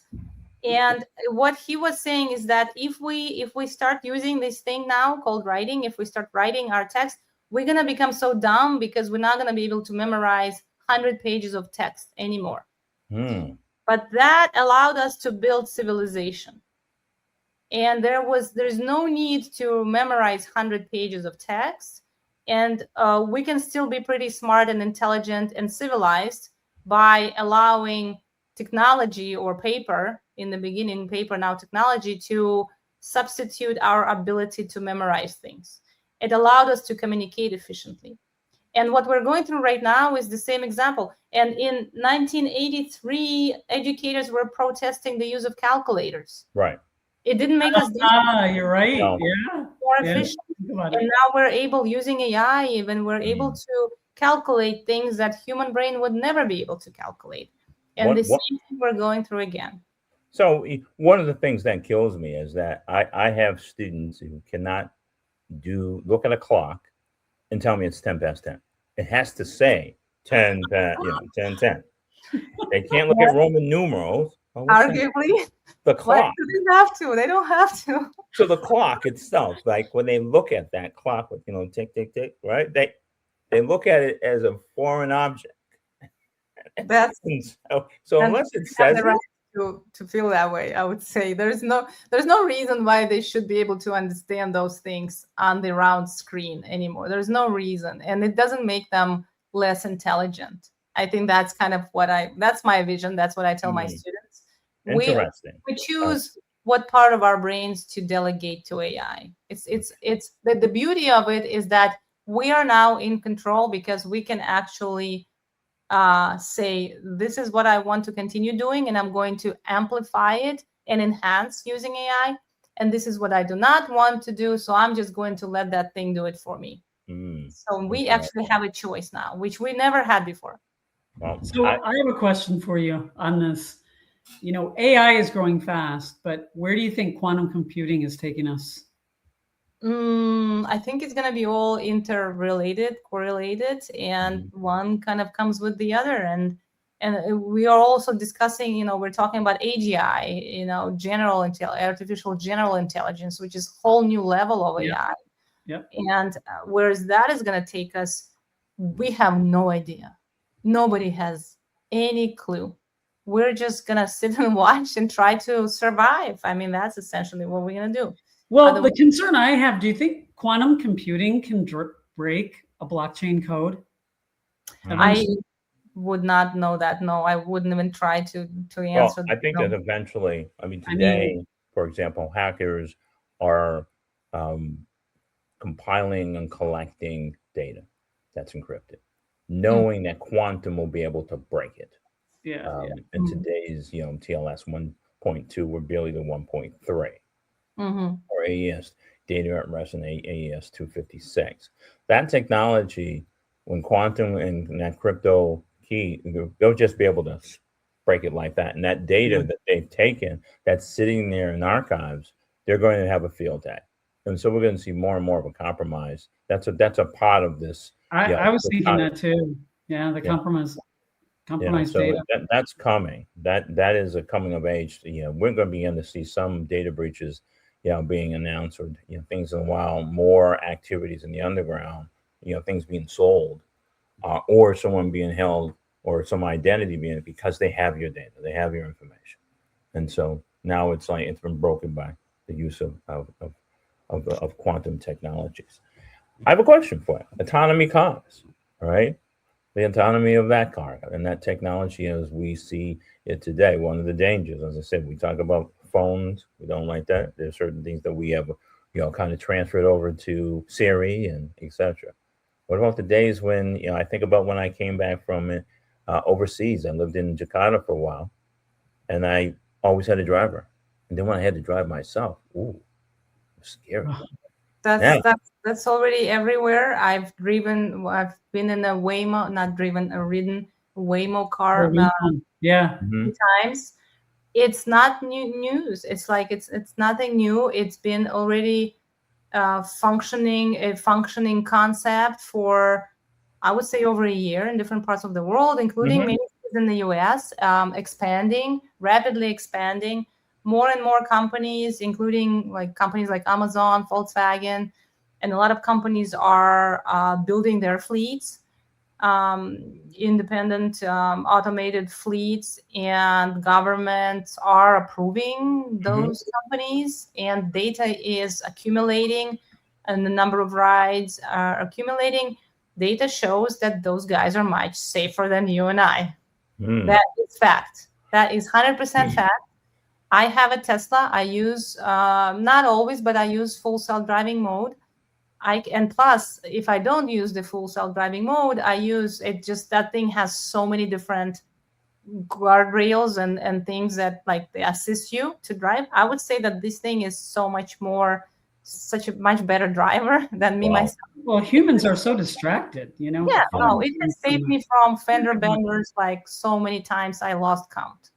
C: And what he was saying is that if we start using this thing now called writing, if we start writing our text, we're going to become so dumb because we're not going to be able to memorize 100 pages of text anymore. But that allowed us to build civilization. And there's no need to memorize 100 pages of text. And we can still be pretty smart and intelligent and civilized by allowing technology, or paper, in the beginning paper, now technology, to substitute our ability to memorize things. It allowed us to communicate efficiently. And what we're going through right now is the same example. And in 1983, educators were protesting the use of calculators.
A: Right.
C: It didn't make us
B: you're right.
A: No.
B: Yeah.
C: more efficient. And now we're able, using AI even, we're able to calculate things that human brain would never be able to calculate. And the same thing we're going through again.
A: So one of the things that kills me is that I have students who cannot look at a clock and tell me it's 10 past 10. It has to say 10 past, 10, 10. They can't look at Roman numerals.
C: Arguably,
A: the clock.
C: They don't have to.
A: So the clock itself, like when they look at that clock with, tick, tick, tick, right? they look at it as a foreign object.
C: That's
A: So unless it says it,
C: to feel that way, I would say there's no reason why they should be able to understand those things on the round screen anymore. There's no reason, and it doesn't make them less intelligent. I think that's kind of that's my vision. That's what I tell my students.
A: Interesting.
C: We choose what part of our brains to delegate to AI. It's the beauty of it is that we are now in control because we can actually say, this is what I want to continue doing, and I'm going to amplify it and enhance using AI. And this is what I do not want to do. So I'm just going to let that thing do it for me. So we actually have a choice now, which we never had before.
A: Well,
B: so I have a question for you on this. You know, AI is growing fast, but where do you think quantum computing is taking us?
C: I think it's going to be all interrelated, correlated, and one kind of comes with the other. And we are also discussing, you know, we're talking about AGI, you know, artificial general intelligence, which is a whole new level of AI.
B: Yep.
C: And whereas that is going to take us, we have no idea. Nobody has any clue. We're just going to sit and watch and try to survive. I mean, that's essentially what we're going to do.
B: Well, the concern I have, do you think quantum computing can break a blockchain code?
C: I would not know that. No, I wouldn't even try to answer.
A: Well, I think that eventually, I mean, today, for example, hackers are compiling and collecting data that's encrypted, knowing that quantum will be able to break it. And today's, you know, TLS 1.2, we're barely to 1.3. Or AES, data at rest, and AES 256. That technology, when quantum and that crypto key, they'll just be able to break it like that. And that data that they've taken, that's sitting there in archives, they're going to have a field day. And so we're going to see more and more of a compromise. That's a part of this.
B: I was thinking that too. Yeah, the compromise data.
A: That's coming. That is a coming of age. You know, we're going to begin to see some data breaches, you know, being announced, or, you know, things in a while, more activities in the underground, you know, things being sold, or someone being held, or some identity being, because they have your data, they have your information. And so now it's like it's been broken by the use of quantum technologies. I have a question for you. Autonomy cars, all right? The autonomy of that car and that technology as we see it today. One of the dangers, as I said, we talk about phones. We don't like that. There's certain things that we have, you know, kind of transferred over to Siri and etc. What about the days when, you know, I think about when I came back from overseas. I lived in Jakarta for a while, and I always had a driver. And then when I had to drive myself, ooh, it was scary.
C: That's already everywhere. I've been in a ridden Waymo car times. It's not new news. It's like it's nothing new. It's been already a functioning concept for, I would say, over a year in different parts of the world, including many cities in the US, rapidly expanding. More and more companies, including companies like Amazon, Volkswagen, and a lot of companies are building their fleets, independent automated fleets, and governments are approving those companies, and data is accumulating, and the number of rides are accumulating. Data shows that those guys are much safer than you and I. That is fact. That is 100% fact. I have a Tesla. I use, not always, but I use full self-driving mode. And plus, if I don't use the full self-driving mode, I use it. Just that thing has so many different guardrails and things that they assist you to drive. I would say that this thing is such a much better driver than me myself.
B: Well, humans are so distracted, you know.
C: Yeah, no, it has saved me from fender benders so many times I lost count.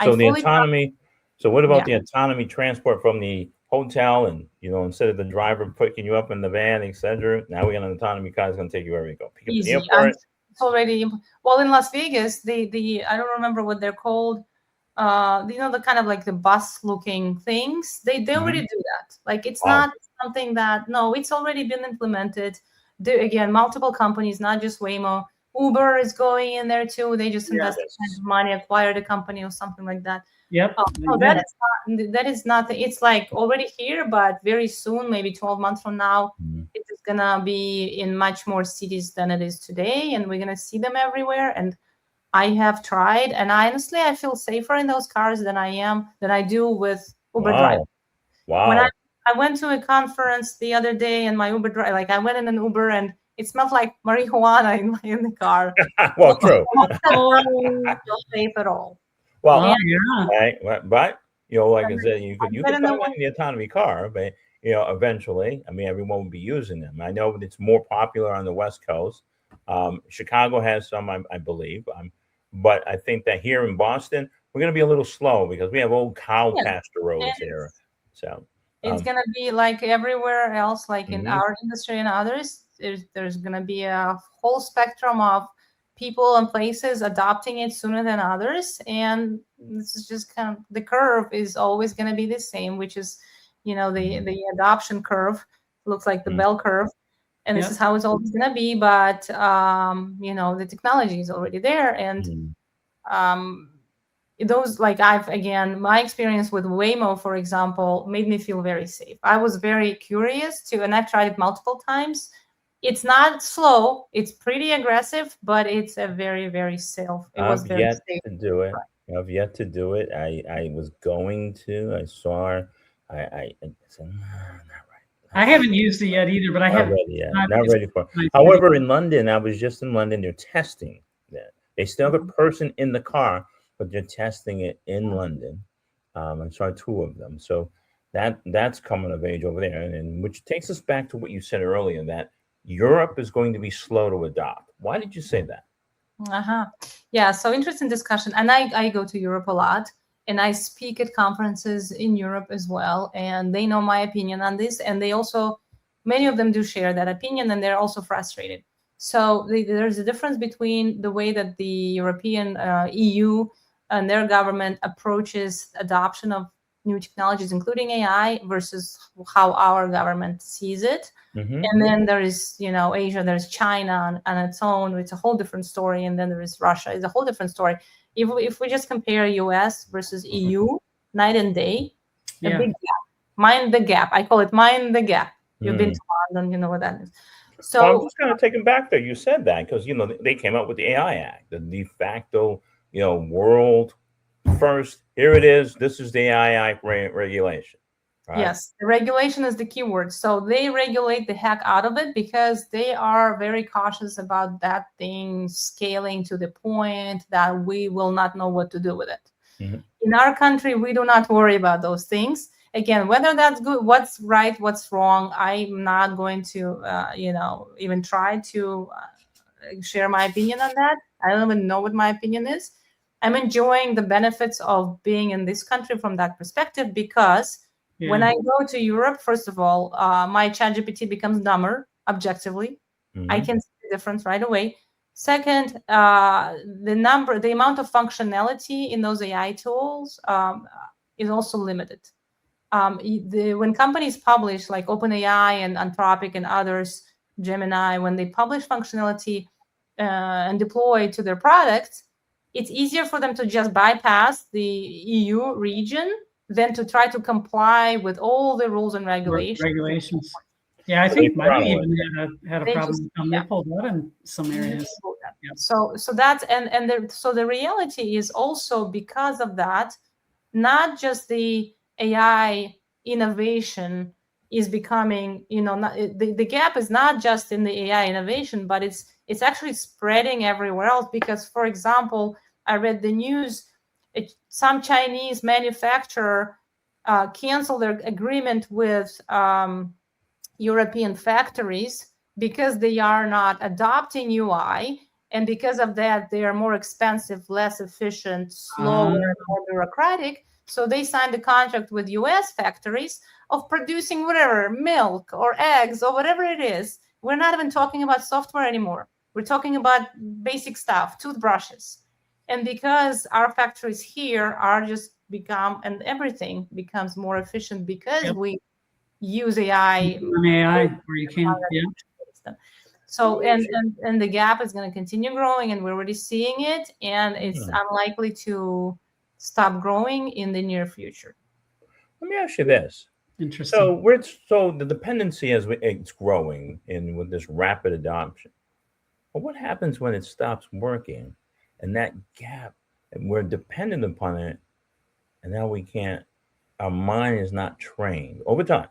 A: So the autonomy. So what about the autonomy transport from the hotel, and instead of the driver picking you up in the van, etc. Now we got an autonomy car that's going to take you wherever you go.
C: Easy. It's already in Las Vegas. The I don't remember what they're called. The kind of the bus looking things. They already do that. It's not something that it's already been implemented. again, multiple companies, not just Waymo. Uber is going in there too. They just invested money, acquired a company or something like that.
B: Yep.
C: No, that is not. It's like already here, but very soon, maybe 12 months from now, it is gonna be in much more cities than it is today, and we're gonna see them everywhere. And I have tried, and honestly, I feel safer in those cars than I do with Uber Drive.
A: Wow.
C: When I went to a conference the other day, and my Uber Drive, like I went in an Uber, and it smelled like marijuana in the car.
A: Well, true.
C: Not safe at all.
A: Well,
B: yeah.
A: right, but like I said, you could put them in the autonomy car, but eventually, I mean, everyone will be using them. I know it's more popular on the West Coast. Chicago has some, I believe, but I think that here in Boston, we're going to be a little slow because we have old cow pasture roads here. So
C: it's going to be like everywhere else, like in our industry and others. There's going to be a whole spectrum of people and places adopting it sooner than others, and this is just kind of the curve is always going to be the same, which is the adoption curve looks like the bell curve, and this is how it's always going to be. But the technology is already there, and those, like my experience with Waymo, for example, made me feel very safe. I was very curious and I've tried it multiple times. It's not slow. It's pretty aggressive, but it's a very, very safe. It was very safe.
A: To do it. I've yet to do it. I was going to. I saw. I said, not right.
B: I haven't used it yet either, but I haven't.
A: Not ready for it. However, in London, I was just in London. They're testing that. They still have a person in the car, but they're testing it in London. I saw 2 of them. So that's coming of age over there, and which takes us back to what you said earlier, that Europe is going to be slow to adopt. Why did you say that?
C: Yeah, so interesting discussion. And I go to Europe a lot, and I speak at conferences in Europe as well. And they know my opinion on this. And they also, many of them do share that opinion, and they're also frustrated. So there's a difference between the way that the European EU and their government approaches adoption of new technologies, including AI, versus how our government sees it. And then there is, Asia, there's China on its own. It's a whole different story. And then there is Russia. It's a whole different story. If we just compare US versus EU, night and day, a big gap. Mind the gap. I call it mind the gap. You've been to London, you know what that is. So
A: I'm just kind of taken back there. You said that because, they came up with the AI Act, the de facto, world first. Here it is. This is the AI Act regulation. Right.
C: Yes, the regulation is the key word. So they regulate the heck out of it because they are very cautious about that thing scaling to the point that we will not know what to do with it. In our country, we do not worry about those things. Again, whether that's good, what's right, what's wrong, I'm not going to, even try to share my opinion on that. I don't even know what my opinion is. I'm enjoying the benefits of being in this country from that perspective because when I go to Europe, first of all, my ChatGPT becomes dumber objectively. I can see the difference right away. Second, the amount of functionality in those AI tools is also limited. When companies publish, like OpenAI and Anthropic and others, Gemini, when they publish functionality and deploy to their products, it's easier for them to just bypass the EU region than to try to comply with all the rules and regulations.
B: Yeah, I think Miami even had a problem. They pulled that in some areas.
C: Yeah. So that's so the reality is also because of that, not just the AI innovation is becoming, the gap is not just in the AI innovation, but it's actually spreading everywhere else. Because, for example, I read the news. Some Chinese manufacturer canceled their agreement with European factories because they are not adopting UI. And because of that, they are more expensive, less efficient, slower, more bureaucratic. So they signed a contract with US factories of producing whatever, milk or eggs or whatever it is. We're not even talking about software anymore. We're talking about basic stuff, toothbrushes. And because our factories here are and everything becomes more efficient because we use AI.
B: AI, where you can,
C: So and the gap is going to continue growing, and we're already seeing it, and it's unlikely to stop growing in the near future.
A: Let me ask you this.
B: Interesting.
A: So the dependency it's growing in with this rapid adoption. But what happens when it stops working, and that gap, and we're dependent upon it, and now we can't? Our mind is not trained over time.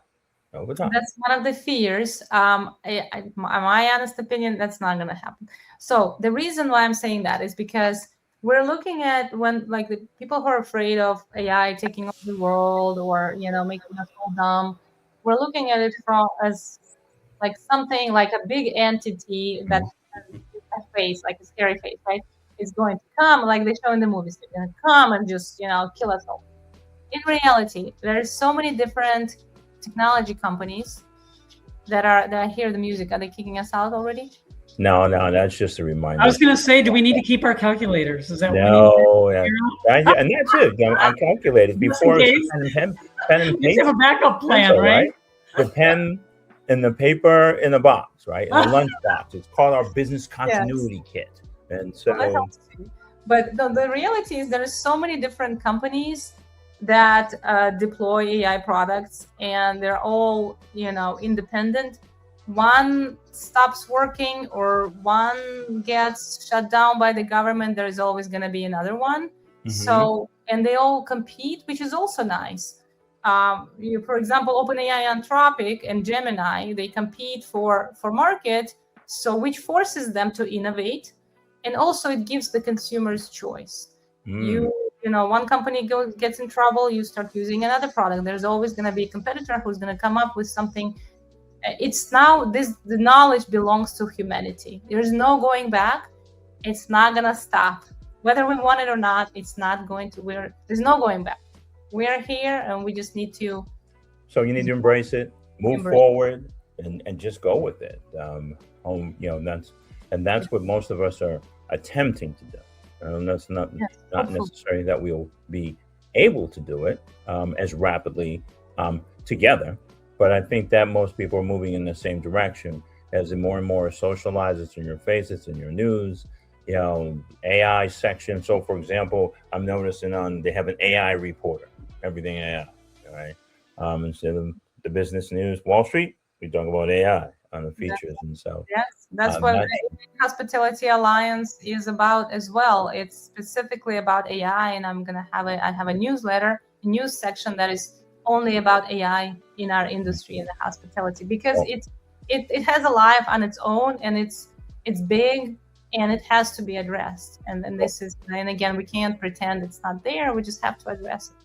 A: Over time.
C: That's one of the fears. My honest opinion, that's not going to happen. So the reason why I'm saying that is because we're looking at when, like, the people who are afraid of AI taking over the world, or making us all dumb. We're looking at it as like something like a big entity that has a face, like a scary face, right? It's going to come, like they show in the movies. They're going to come and just kill us all. In reality, there's so many different technology companies that hear the music. Are they kicking us out already?
A: No, that's just a reminder.
B: I was going to say, do we need to keep our calculators? Is that what we need
A: to and that's it. Our calculators before pen and paper.
B: You have a backup plan,
A: pencil,
B: right?
A: The pen and the paper in the box, right? In the lunch box. It's called our business continuity kit. And so,
C: but the reality is there are so many different companies that deploy AI products, and they're all independent. One stops working or one gets shut down by the government, there is always going to be another one. So, and they all compete, which is also nice. For example, OpenAI, Anthropic, and Gemini, they compete for market, so which forces them to innovate, and also it gives the consumers choice. One company gets in trouble, you start using another product. There's always going to be a competitor who's going to come up with something. It's now the knowledge belongs to humanity. There's no going back. It's not going to stop. Whether we want it or not, it's not going to. There's no going back. We're here, and we just need to.
A: So you need to embrace it, move forward, and just go with it. That's what most of us are attempting to do. That's not necessarily that we'll be able to do it as rapidly together, but I think that most people are moving in the same direction as more and more socialized. It's in your face, it's in your news, AI section. So, for example, I'm noticing they have an AI reporter, everything AI, right? Instead of the business news, Wall Street, we talk about AI on the features. And so
C: that's what the Hospitality Alliance is about as well. It's specifically about AI, and I have a newsletter, a news section that is only about AI in our industry, in the hospitality, because it has a life on its own, and it's big, and it has to be addressed. And again, we can't pretend it's not there. We just have to address it.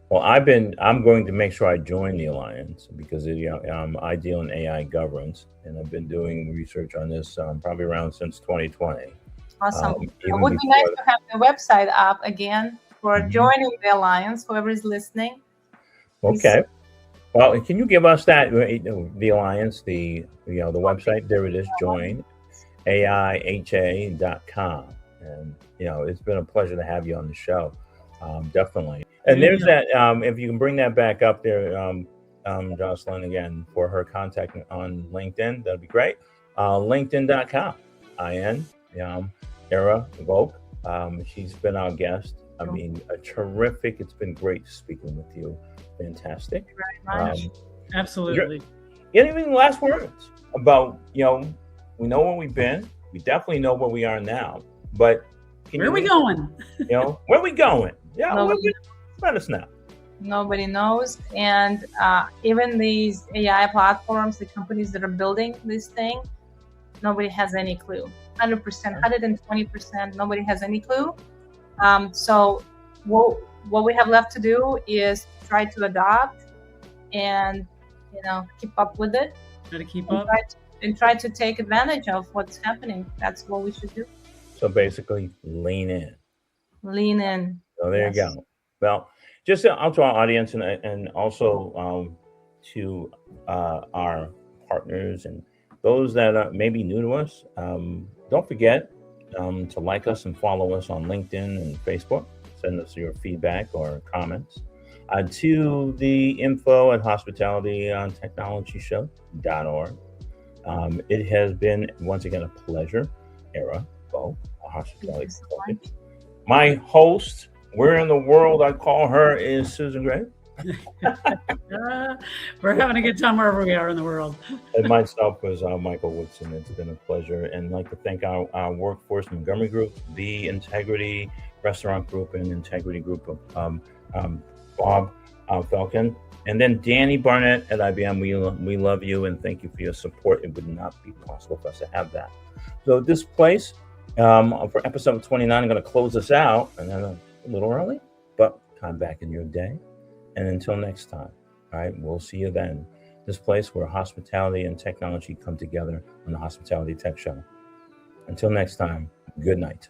A: Well, I'm going to make sure I join the Alliance because I deal in AI governance, and I've been doing research on this probably around since 2020.
C: Awesome. It would be nice to have the website up again for joining the Alliance, whoever is listening.
A: Okay. Well, can you give us that, the Alliance, the website? There it is, join AIHA.com. And, it's been a pleasure to have you on the show. Definitely. And there's that, if you can bring that back up there, Jocelyn, again, for her contact on LinkedIn, that'd be great. LinkedIn.com, Era Vouk. She's been our guest. I mean, it's been great speaking with you. Fantastic.
B: Absolutely.
A: Any last words about, we know where we've been. We definitely know where we are now, but
B: where are we going?
A: Where are we going? Yeah, let us know.
C: Nobody knows. And even these AI platforms, the companies that are building this thing, nobody has any clue. 100%, 120%, nobody has any clue. So what we have left to do is try to adopt and, keep up with it.
B: Try to keep up.
C: Try to take advantage of what's happening. That's what we should do.
A: So basically, lean in.
C: Lean in.
A: So there you go. Well, just out to our audience and also to our partners and those that are maybe new to us, don't forget to like us and follow us on LinkedIn and Facebook. Send us your feedback or comments to the info at hospitalityontechnologyshow.org. It has been, once again, a pleasure. Era Vouk, a hospitality consultant. My host, where in the world I call her, is Susan Gray.
B: We're having a good time wherever we are in the world.
A: And myself was Michael Woodson. It's been a pleasure. And I'd like to thank our workforce, Montgomery Group, the Integrity Restaurant Group, and Integrity Group of Bob Falcon. And then Danny Barnett at IBM. We love you and thank you for your support. It would not be possible for us to have that. So this place, for episode 29, I'm going to close this out, and then a little early, but come back in your day. And until next time, all right, we'll see you then. This place where hospitality and technology come together on the Hospitality Tech Show. Until next time, good night.